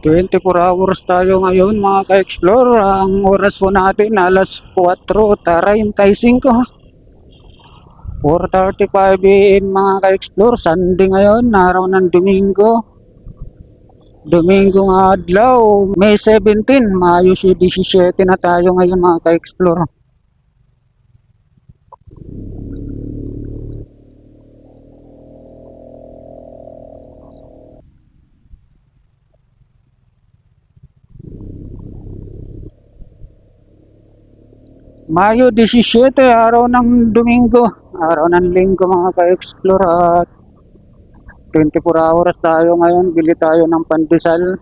24 hours tayo ngayon mga ka-explore. Ang oras po natin alas 4:35. 4:35 AM mga ka-explore. Sunday ngayon, araw ng Domingo. Domingong adlaw, May 17, Mayo 17 na tayo ngayon mga ka-explore. Mayo 17, araw ng Domingo, araw ng Linggo mga ka-explore, at 24 hours tayo ngayon. Bili tayo ng pandesal.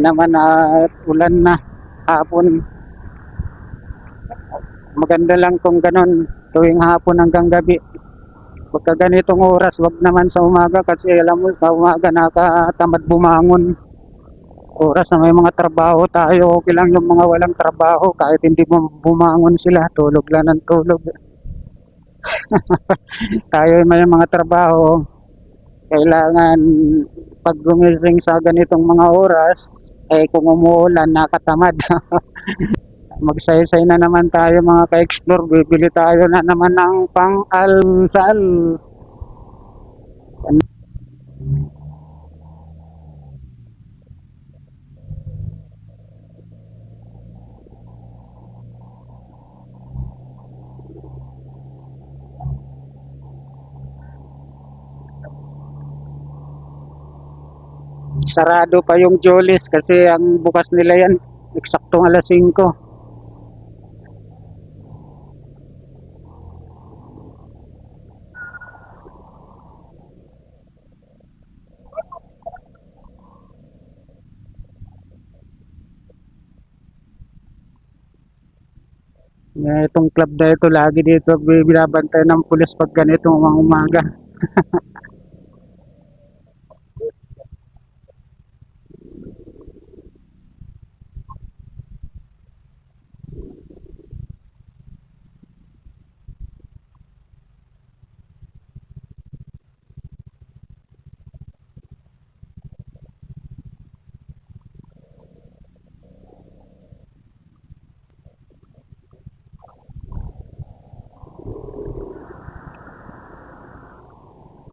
Naman at ulan na hapon. Maganda lang kung ganon tuwing hapon hanggang gabi. Pagka ganitong oras, wag naman sa umaga, kasi alam mo sa umaga nakatamad bumangon. Oras na may mga trabaho tayo, okay lang. Yung mga walang trabaho, kahit hindi mo bumangon sila, tulog lang ng tulog. Tayo may mga trabaho, kailangan pag gumising sa ganitong mga oras, kung umuulan, nakatamad. Magsaysay na naman tayo mga ka-explore. Bibili tayo na naman ng pang-almusal. Sarado pa yung Jollies kasi ang bukas nila yan eksaktong alas 5. Itong club na ito, lagi dito binabantay ng pulis pag ganito mga umaga.